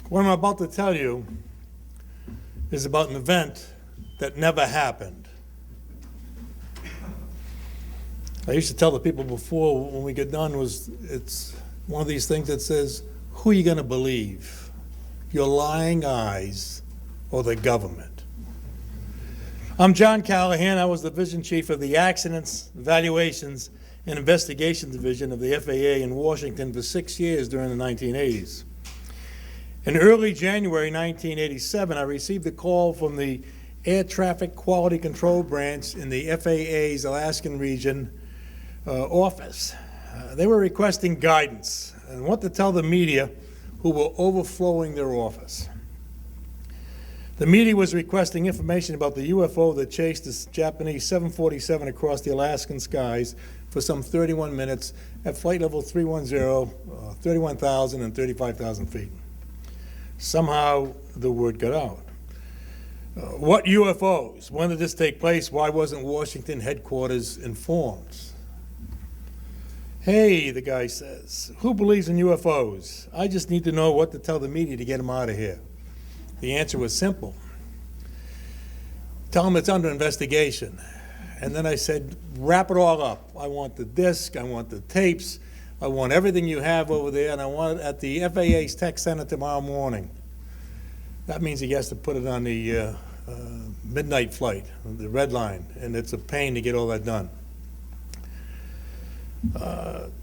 What I'm about to tell you is about an event that never happened. I used to tell the people before when we get done it's one of these things that says, who are you going to believe? Your lying eyes or the government? I'm John Callahan. I was the division chief of the Accidents, Evaluations, and Investigation Division of the FAA in Washington for 6 years during the 1980s. In early January 1987, I received a call from the Air Traffic Quality Control Branch in the FAA's Alaskan region office. They were requesting guidance and what to tell the media who were overflowing their office. The media was requesting information about the UFO that chased this Japanese 747 across the Alaskan skies for some 31 minutes at flight level 310, 31,000 and 35,000 feet. Somehow the word got out. What UFOs? When did this take place? Why wasn't Washington headquarters informed? Hey, the guy says, who believes in UFOs? I just need to know what to tell the media to get them out of here. The answer was simple. Tell them it's under investigation. And then I said, wrap it all up. I want the disc, I want the tapes, I want everything you have over there, and I want it at the FAA's tech center tomorrow morning. That means he has to put it on the midnight flight, the red line, and it's a pain to get all that done.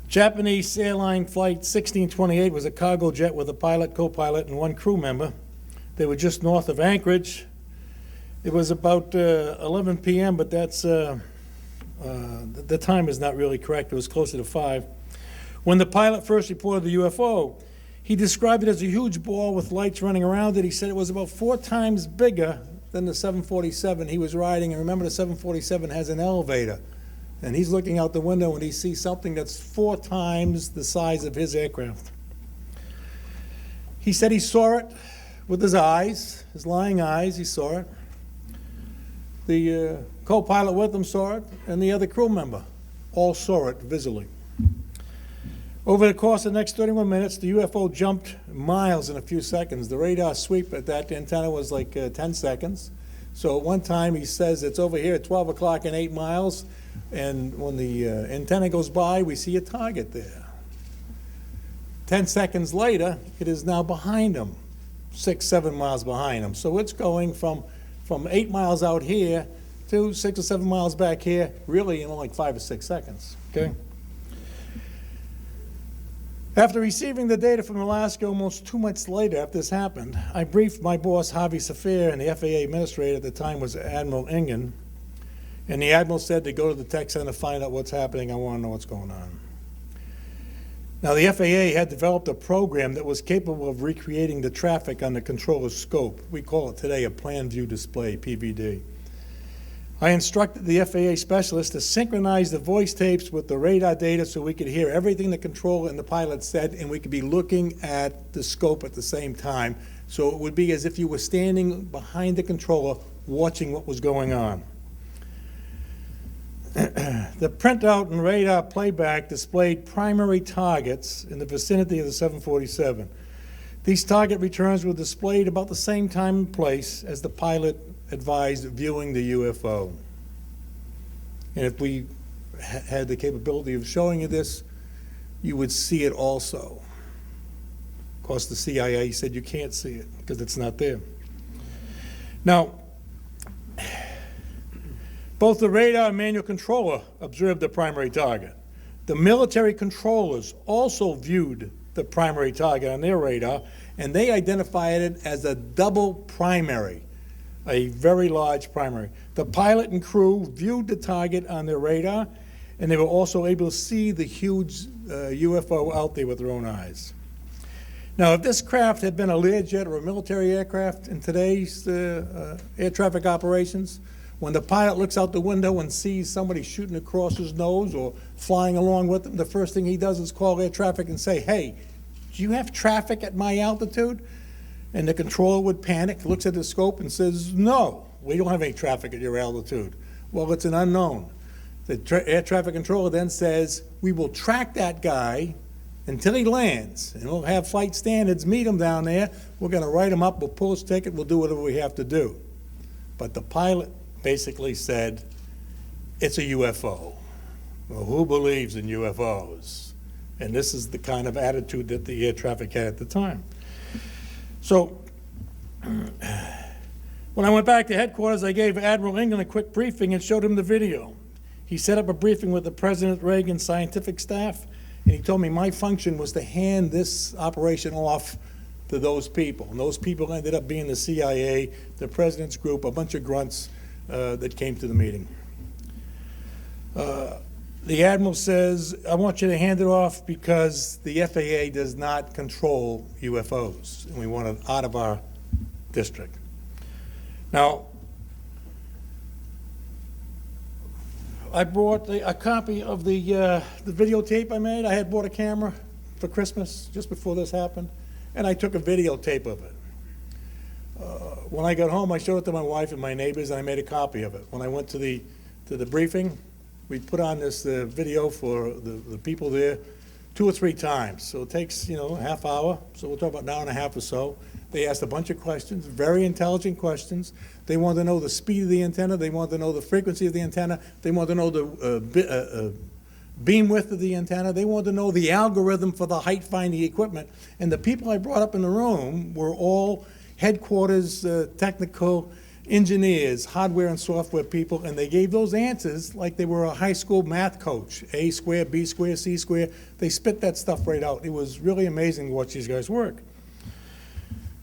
Japanese airline flight 1628 was a cargo jet with a pilot, co-pilot, and one crew member. They were just north of Anchorage. It was about 11 p.m., but that's the time is not really correct. It was closer to 5. When the pilot first reported the UFO, he described it as a huge ball with lights running around it. He said it was about 4 times bigger than the 747 he was riding. And remember, the 747 has an elevator. And he's looking out the window and he sees something that's 4 times the size of his aircraft. He said he saw it with his eyes, his lying eyes, he saw it. The co-pilot with him saw it, and the other crew member all saw it visually. Over the course of the next 31 minutes, the UFO jumped miles in a few seconds. The radar sweep at that antenna was like 10 seconds. So at one time he says it's over here at 12 o'clock and 8 miles, and when the antenna goes by, we see a target there. 10 seconds later, it is now behind him, 6, 7 miles behind him. So it's going from 8 miles out here to 6 or 7 miles back here, really in like 5 or 6 seconds, okay? After receiving the data from Alaska almost 2 months later after this happened, I briefed my boss, Harvey Safir, and the FAA administrator at the time was Admiral Engen, and the Admiral said to go to the tech center to find out what's happening. I want to know what's going on. Now, the FAA had developed a program that was capable of recreating the traffic on the controller's scope. We call it today a plan view display, PVD. I instructed the FAA specialist to synchronize the voice tapes with the radar data so we could hear everything the controller and the pilot said, and we could be looking at the scope at the same time. So it would be as if you were standing behind the controller watching what was going on. The printout and radar playback displayed primary targets in the vicinity of the 747. These target returns were displayed about the same time and place as the pilot advised viewing the UFO. And if we had the capability of showing you this, you would see it also. Of course, the CIA said you can't see it because it's not there. Now, both the radar and manual controller observed the primary target. The military controllers also viewed the primary target on their radar, and they identified it as a double primary, a very large primary. The pilot and crew viewed the target on their radar, and they were also able to see the huge UFO out there with their own eyes. Now, if this craft had been a Learjet or a military aircraft in today's air traffic operations, when the pilot looks out the window and sees somebody shooting across his nose or flying along with him, the first thing he does is call air traffic and say, hey, do you have traffic at my altitude? And the controller would panic, looks at the scope and says, no, we don't have any traffic at your altitude. Well, it's an unknown. The air traffic controller then says, we will track that guy until he lands. And we'll have flight standards meet him down there. We're going to write him up, we'll pull his ticket, we'll do whatever we have to do. But the pilot basically said, it's a UFO. Well, who believes in UFOs? And this is the kind of attitude that the air traffic had at the time. So when I went back to headquarters, I gave Admiral Engen a quick briefing and showed him the video. He set up a briefing with the President Reagan scientific staff, and he told me my function was to hand this operation off to those people. And those people ended up being the CIA, the President's group, a bunch of grunts that came to the meeting. The Admiral says, I want you to hand it off because the FAA does not control UFOs, and we want it out of our district. Now, I brought a copy of the videotape I made. I had bought a camera for Christmas just before this happened, and I took a videotape of it. When I got home, I showed it to my wife and my neighbors, and I made a copy of it. When I went to the briefing, we put on this video for the people there 2 or 3 times. So it takes, a half hour, so we'll talk about an hour and a half or so. They asked a bunch of questions, very intelligent questions. They wanted to know the speed of the antenna. They wanted to know the frequency of the antenna. They wanted to know the beam width of the antenna. They wanted to know the algorithm for the height finding equipment. And the people I brought up in the room were all headquarters technical engineers, hardware and software people, and they gave those answers like they were a high school math coach. A squared, B squared, C squared. They spit that stuff right out. It was really amazing to watch these guys work.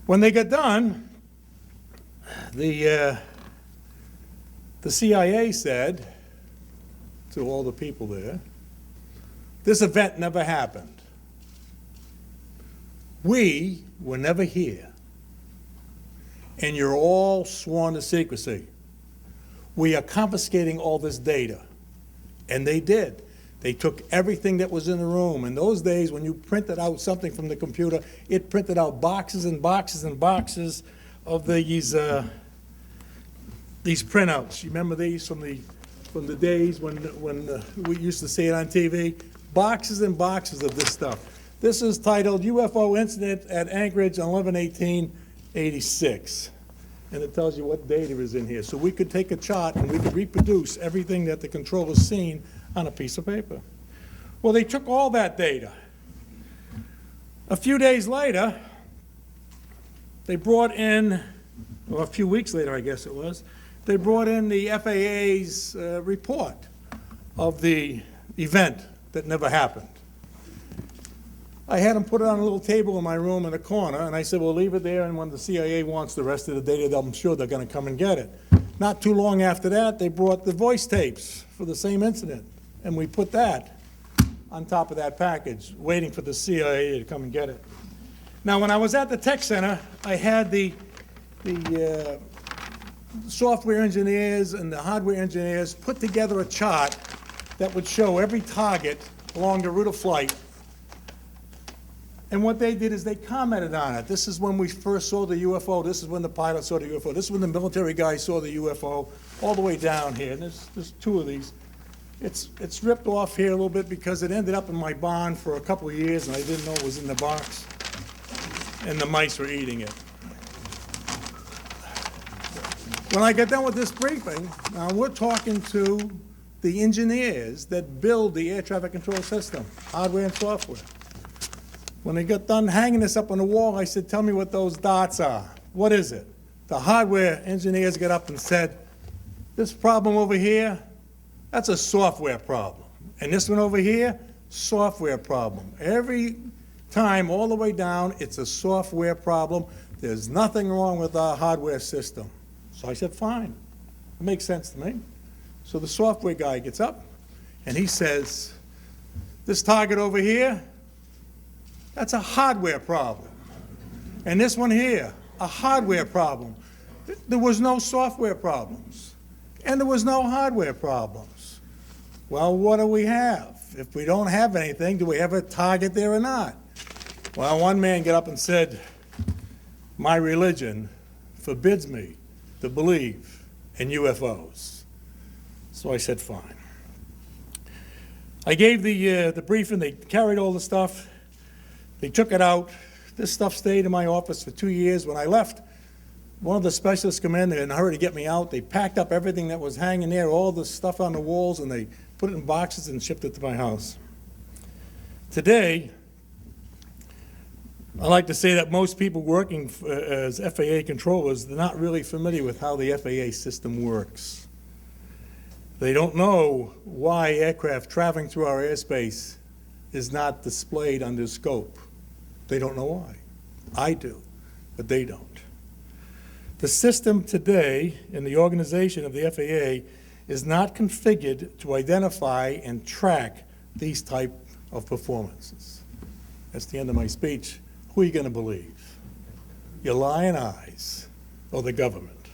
When they got done, the CIA said to all the people there, this event never happened. We were never here. And you're all sworn to secrecy. We are confiscating all this data. And they did. They took everything that was in the room. In those days, when you printed out something from the computer, it printed out boxes and boxes and boxes of these printouts. You remember these from the days when we used to see it on TV? Boxes and boxes of this stuff. This is titled UFO Incident at Anchorage on 11/18/86. And it tells you what data is in here. So we could take a chart and we could reproduce everything that the controller's seen on a piece of paper. Well, they took all that data. A few days later, they brought in, or a few weeks later, I guess it was, they brought in the FAA's report of the event that never happened. I had them put it on a little table in my room in a corner, and I said, well, leave it there, and when the CIA wants the rest of the data, I'm sure they're going to come and get it. Not too long after that, they brought the voice tapes for the same incident, and we put that on top of that package, waiting for the CIA to come and get it. Now, when I was at the tech center, I had the software engineers and the hardware engineers put together a chart that would show every target along the route of flight. And what they did is they commented on it. This is when we first saw the UFO. This is when the pilot saw the UFO. This is when the military guy saw the UFO, all the way down here. And there's 2 of these. It's ripped off here a little bit because it ended up in my barn for a couple of years, and I didn't know it was in the box. And the mice were eating it. When I got done with this briefing, now we're talking to the engineers that build the air traffic control system, hardware and software. When they got done hanging this up on the wall, I said, tell me what those dots are. What is it? The hardware engineers got up and said, this problem over here, that's a software problem. And this one over here, software problem. Every time, all the way down, it's a software problem. There's nothing wrong with our hardware system. So I said, fine. It makes sense to me. So the software guy gets up, and he says, this target over here, that's a hardware problem. And this one here, a hardware problem. There was no software problems. And there was no hardware problems. Well, what do we have? If we don't have anything, do we have a target there or not? Well, one man got up and said, my religion forbids me to believe in UFOs. So I said, fine. I gave the briefing. They carried all the stuff. They took it out. This stuff stayed in my office for 2 years. When I left, one of the specialists came in a hurry to get me out. They packed up everything that was hanging there, all the stuff on the walls, and they put it in boxes and shipped it to my house. Today, I like to say that most people working as FAA controllers, they're not really familiar with how the FAA system works. They don't know why aircraft traveling through our airspace is not displayed under scope. They don't know why. I do, but they don't. The system today in the organization of the FAA is not configured to identify and track these type of performances. That's the end of my speech. Who are you going to believe? Your lying eyes or the government?